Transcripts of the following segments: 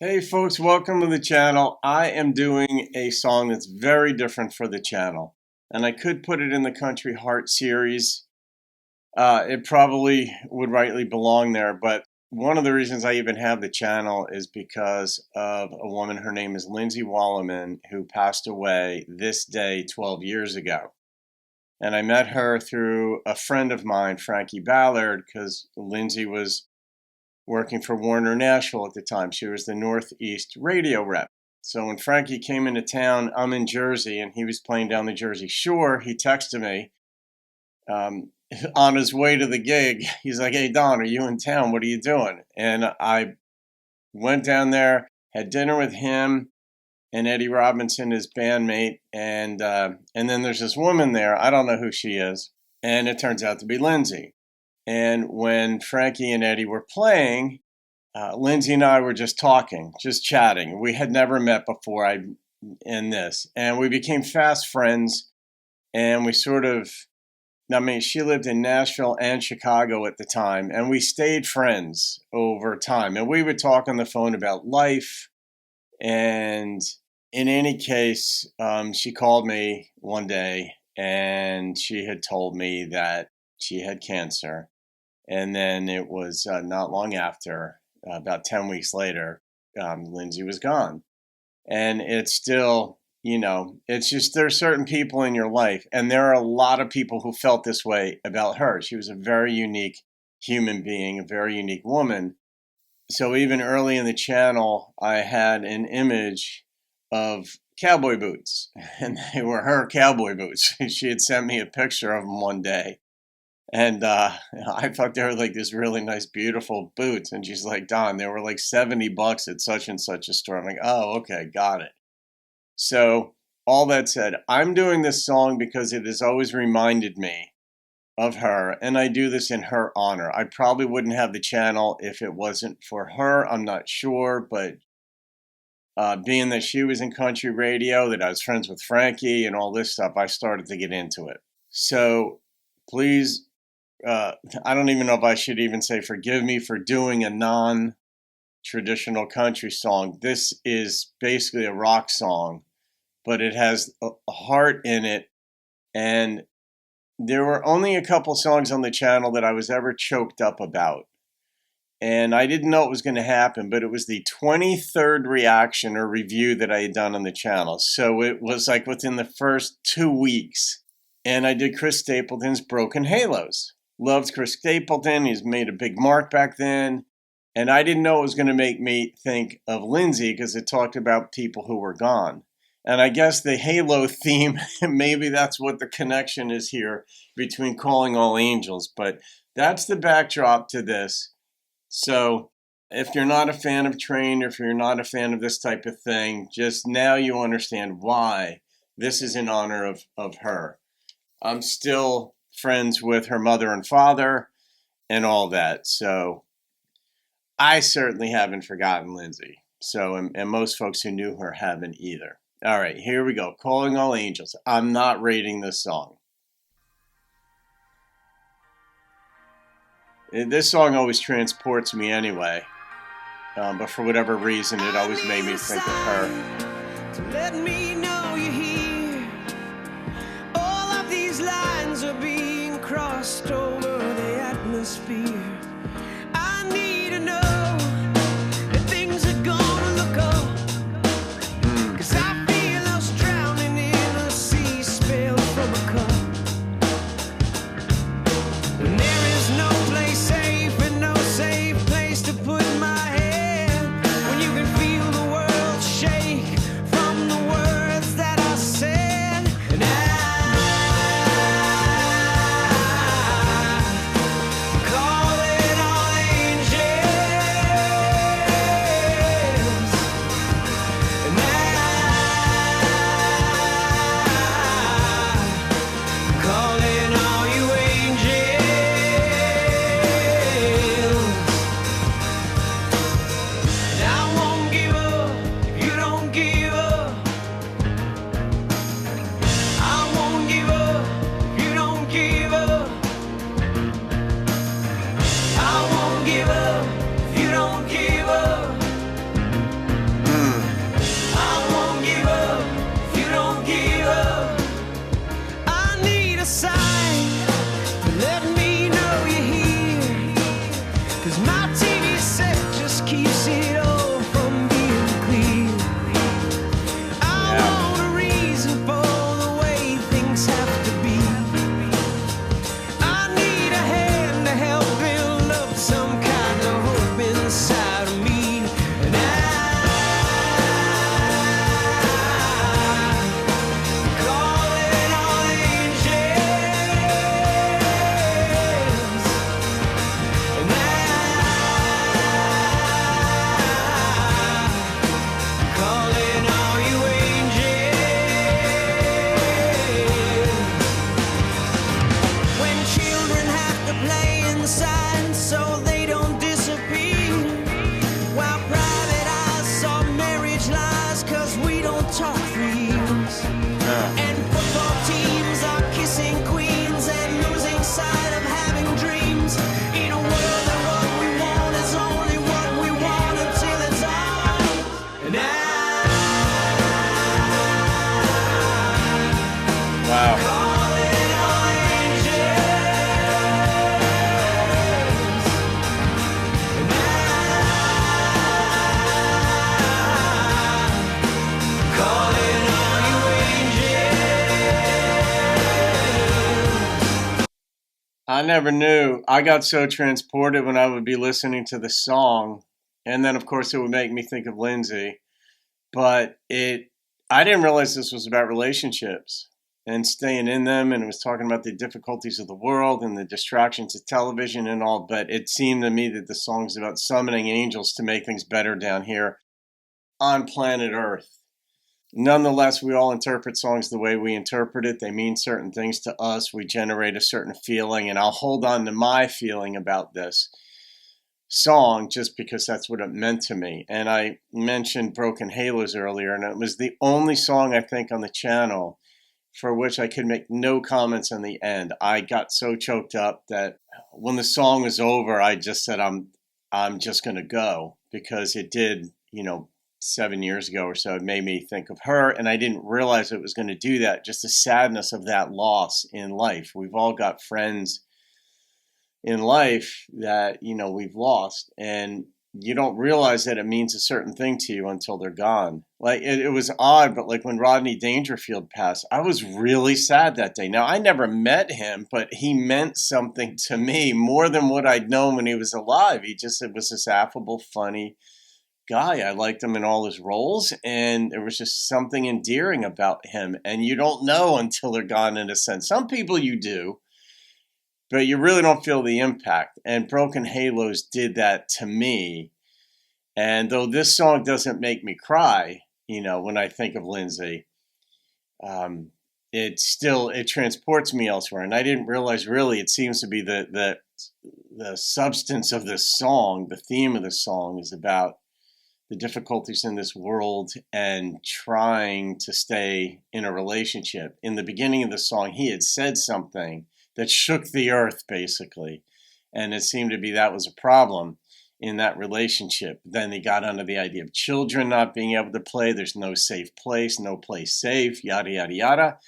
Hey folks, welcome to the channel. I am doing a song that's very different for the channel, and I could put it in the Country Heart series. It probably would rightly belong there, but one of the reasons I even have the channel is because of a woman. Her name is Lindsay Walleman, who passed away this day 12 years ago. And I met her through a friend of mine, Frankie Ballard, because Lindsay was working for Warner Nashville at the time. She was the Northeast radio rep. So when Frankie came into town, I'm in Jersey, and he was playing down the Jersey Shore. He texted me on his way to the gig. He's like, "Hey, Don, are you in town? What are you doing?" And I went down there, had dinner with him and Eddie Robinson, his bandmate, and then there's this woman there. I don't know who she is, and it turns out to be Lindsay. And when Frankie and Eddie were playing, Lindsay and I were just talking, just chatting. We had never met before and we became fast friends. And we she lived in Nashville and Chicago at the time, and we stayed friends over time. And we would talk on the phone about life. And in any case, she called me one day, and she had told me that she had cancer. And then it was not long after, about 10 weeks later, Lindsay was gone. And it's still, it's just there are certain people in your life, and there are a lot of people who felt this way about her. She was a very unique human being, a very unique woman. So even early in the channel, I had an image of cowboy boots, and they were her cowboy boots. She had sent me a picture of them one day. And I thought they were like this really nice, beautiful boots. And she's like, "Don, they were like $70 at such and such a store." I'm like, "Oh, okay, got it." So all that said, I'm doing this song because it has always reminded me of her. And I do this in her honor. I probably wouldn't have the channel if it wasn't for her. I'm not sure. But being that she was in country radio, that I was friends with Frankie and all this stuff, I started to get into it. So please, I don't even know if I should even say forgive me for doing a non-traditional country song. This is basically a rock song, but it has a heart in it. And there were only a couple songs on the channel that I was ever choked up about. And I didn't know it was going to happen, but it was the 23rd reaction or review that I had done on the channel. So it was like within the first 2 weeks. And I did Chris Stapleton's Broken Halos. Loved Chris Stapleton. He's made a big mark back then. And I didn't know it was going to make me think of Lindsay because it talked about people who were gone. And I guess the Halo theme, maybe that's what the connection is here between Calling All Angels. But that's the backdrop to this. So if you're not a fan of Train, or if you're not a fan of this type of thing, just now you understand why this is in honor of her. I'm still friends with her mother and father and all that. So I certainly haven't forgotten Lindsay. So, and most folks who knew her haven't either. All right, here we go. Calling All Angels. I'm not rating this song. This song always transports me anyway. But for whatever reason, it always made me think of her. To let me know you're here. All of these lines are being crossed over the atmosphere. I need to know that things are gonna look up. 'Cause I feel us drowning in a sea spilled from a cup. And there is no place safe and no safe place to put my head when you can feel the world shake from the words that I said. And I call it I never knew. I got so transported when I would be listening to the song, and then of course it would make me think of Lindsay. But I didn't realize this was about relationships and staying in them, and it was talking about the difficulties of the world and the distractions of television and all. But it seemed to me that the song's about summoning angels to make things better down here on planet Earth. Nonetheless, we all interpret songs the way we interpret it. They mean certain things to us. We generate a certain feeling, and I'll hold on to my feeling about this song just because that's what it meant to me. And I mentioned Broken Halos earlier, and it was the only song I think on the channel for which I could make no comments in the end. I got so choked up that when the song was over, I just said, I'm just going to go, because it did, 7 years ago or so, it made me think of her, and I didn't realize it was going to do that. Just the sadness of that loss in life. We've all got friends in life that, we've lost, and you don't realize that it means a certain thing to you until they're gone. Like, it was odd, but like when Rodney Dangerfield passed, I was really sad that day. Now, I never met him, but he meant something to me more than what I'd known when he was alive. It was this affable, funny guy. I liked him in all his roles, and there was just something endearing about him, and you don't know until they're gone, in a sense. Some people you do, but you really don't feel the impact, and Broken Halos did that to me. And though this song doesn't make me cry, when I think of Lindsay, it transports me elsewhere, and I didn't realize, really, it seems to be the substance of this song. The theme of the song is about the difficulties in this world and trying to stay in a relationship. In the beginning of the song, he had said something that shook the earth, basically. And it seemed to be that was a problem in that relationship. Then they got onto the idea of children not being able to play. There's no safe place, no place safe, yada, yada, yada.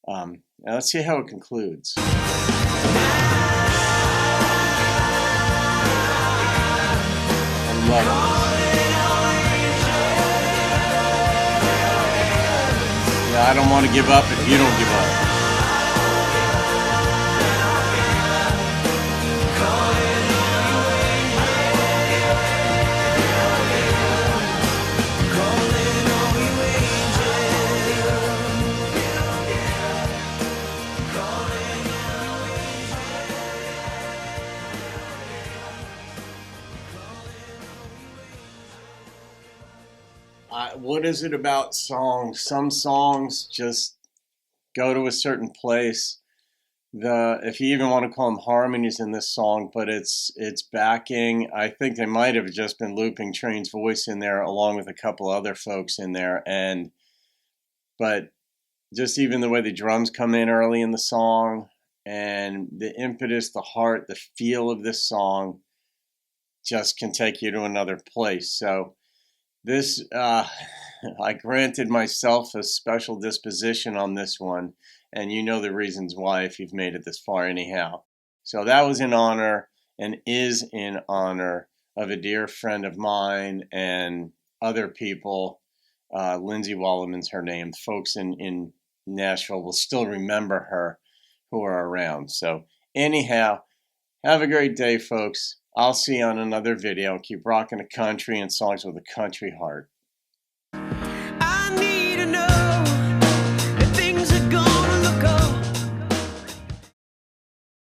Now let's see how it concludes. I love it. I don't want to give up if you don't give up. What is it about songs? Some songs just go to a certain place. If you even want to call them harmonies in this song, but it's backing. I think they might have just been looping Train's voice in there along with a couple other folks in there, but just even the way the drums come in early in the song and the impetus, the heart, the feel of this song just can take you to another place. So this, I granted myself a special disposition on this one, and you know the reasons why if you've made it this far anyhow. So that was in honor and is in honor of a dear friend of mine and other people. Lindsay Walleman's her name. Folks in Nashville will still remember her who are around. So anyhow, have a great day, folks. I'll see you on another video. Keep rocking the country and songs with a country heart.